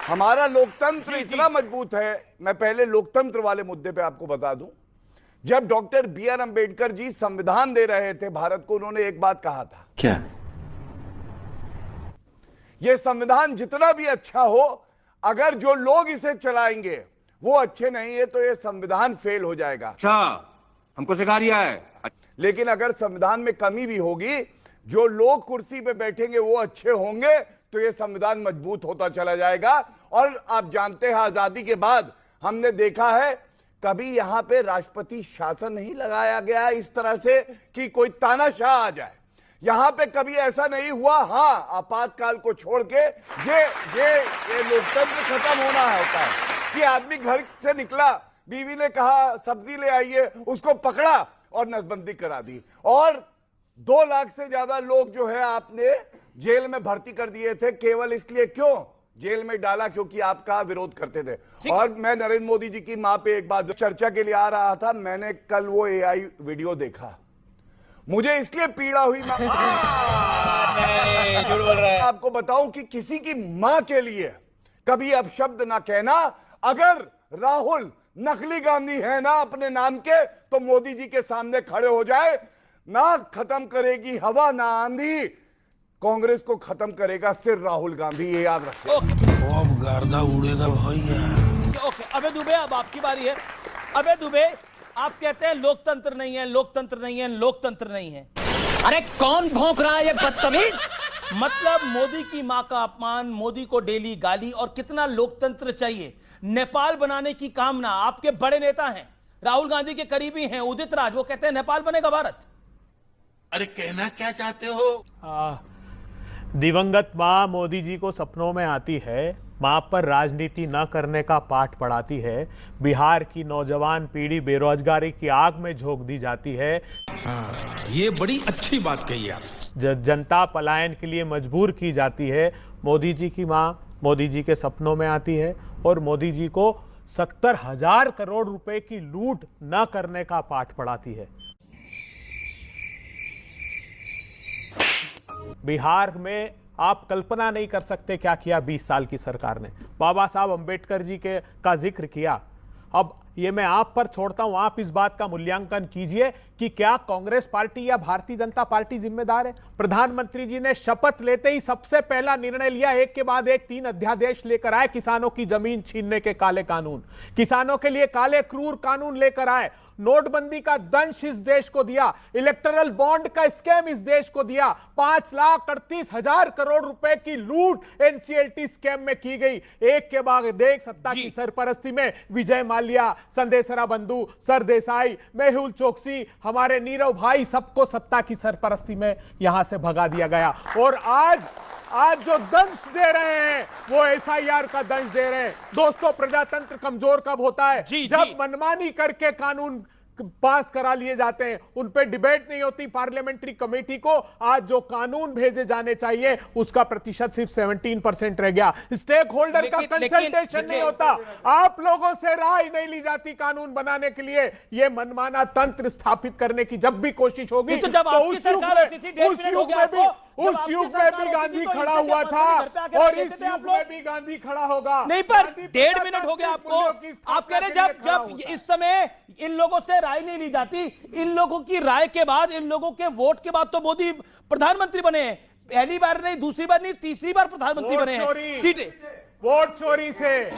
हमारा लोकतंत्र इतना मजबूत है। मैं पहले लोकतंत्र वाले मुद्दे पे आपको बता दूं, जब डॉक्टर बी.आर. अंबेडकर जी संविधान दे रहे थे भारत को, उन्होंने एक बात कहा था, क्या? यह संविधान जितना भी अच्छा हो, अगर जो लोग इसे चलाएंगे वो अच्छे नहीं है तो यह संविधान फेल हो जाएगा। अच्छा, हमको सिखा दिया है। लेकिन अगर संविधान में कमी भी होगी, जो लोग कुर्सी पे बैठेंगे वो अच्छे होंगे तो यह संविधान मजबूत होता चला जाएगा। और आप जानते हैं, आजादी के बाद हमने देखा है कभी यहां पे राष्ट्रपति शासन नहीं लगाया गया इस तरह से कि कोई तानाशाह आ जाए। यहां पे कभी ऐसा नहीं हुआ। हां, आपातकाल को छोड़ के ये लोकतंत्र खत्म होना होता है कि आदमी घर से निकला, बीवी ने कहा सब्जी ले आइए, उसको पकड़ा और नसबंदी करा दी। और 2 लाख से ज्यादा लोग जो है आपने जेल में भर्ती कर दिए थे, केवल इसलिए क्यों जेल में डाला? क्योंकि आपका विरोध करते थे। और मैं नरेंद्र मोदी जी की मां पे एक बात चर्चा के लिए आ रहा था, मैंने कल वो एआई वीडियो देखा, मुझे इसलिए पीड़ा हुई। झूठ बोल रहा है। आपको बताऊं कि किसी की मां के लिए कभी अपशब्द ना कहना। अगर राहुल नकली गांधी है ना अपने नाम के, तो मोदी जी के सामने खड़े हो जाए। ना खत्म करेगी हवा ना आंधी, कांग्रेस को खत्म करेगा सिर्फ राहुल गांधी, ये याद रखिए। अब गर्दा उड़ेगा भैया। ओके, अबे दुबे, अब आपकी बारी है। अबे दुबे, आप कहते हैं लोकतंत्र नहीं है, लोकतंत्र नहीं है, लोकतंत्र नहीं है। अरे कौन भौंक रहा है ये बदतमीज? मतलब मोदी की मां का अपमान, मोदी को डेली गाली, और कितना लोकतंत्र चाहिए? नेपाल बनाने की कामना, आपके बड़े नेता हैं, राहुल गांधी के करीबी हैं उदित राज, वो कहते हैं नेपाल बनेगा भारत। अरे कहना क्या चाहते हो? दिवंगत मां मोदी जी को सपनों में आती है, मां पर राजनीति न करने का पाठ पढ़ाती है। बिहार की नौजवान पीढ़ी बेरोजगारी की आग में झोंक दी जाती है। ये बड़ी अच्छी बात कही आप। जनता पलायन के लिए मजबूर की जाती है। मोदी जी की मां मोदी जी के सपनों में आती है और मोदी जी को 70,000 करोड़ रुपए की लूट न करने का पाठ पढ़ाती है। बिहार में आप कल्पना नहीं कर सकते क्या किया 20 साल की सरकार ने। बाबा साहब अंबेडकर जी का जिक्र किया। अब ये मैं आप पर छोड़ता हूं, आप इस बात का मूल्यांकन कीजिए कि क्या कांग्रेस पार्टी या भारतीय जनता पार्टी जिम्मेदार है। प्रधानमंत्री जी ने शपथ लेते ही सबसे पहला निर्णय लिया, एक के बाद एक 3 अध्यादेश लेकर आए। किसानों की जमीन छीनने के काले कानून, किसानों के लिए काले क्रूर कानून लेकर आए। नोटबंदी का दंश इस देश को दिया, इलेक्टोरल बॉन्ड का स्कैम इस देश को दिया, 5,38,000 करोड़ रुपए की लूट एनसीएलटी स्कैम में की गई। एक के बाद एक सत्ता की सरपरस्ती में विजय माल्या, संदेशरा बंधु, सरदेसाई, मेहुल चोकसी, हमारे नीरव भाई, सबको सत्ता की सरपरस्ती में यहां से भगा दिया गया। और आज जो दंश दे रहे हैं वो एसआईआर का दंश दे रहे हैं। दोस्तों, प्रजातंत्र कमजोर कब होता है? जब मनमानी करके कानून पास करा लिए जाते हैं, उन पे डिबेट नहीं होती पार्लियामेंट्री कमेटी को। आज जो कानून भेजे जाने चाहिए उसका प्रतिशत सिर्फ 17% रह गया। स्टेक होल्डर का कंसल्टेशन नहीं होता, आप लोगों से राय नहीं ली जाती कानून बनाने के लिए। ये मनमाना तंत्र स्थापित करने की जब भी कोशिश होगी तो जब आपकी सरकार होती थी, उस युग में भी गांधी खड़ा हुआ था और इस युग में भी गांधी खड़ा होगा। नहीं, पर 1.5 मिनट हो गया आपको। आप कह रहे जब इस समय इन लोगों से राय नहीं ली जाती, इन लोगों की राय के बाद, इन लोगों के वोट के बाद तो मोदी प्रधानमंत्री बने हैं। पहली बार नहीं, दूसरी बार नहीं, तीसरी बार प्रधानमंत्री बने हैं। वोट चोरी से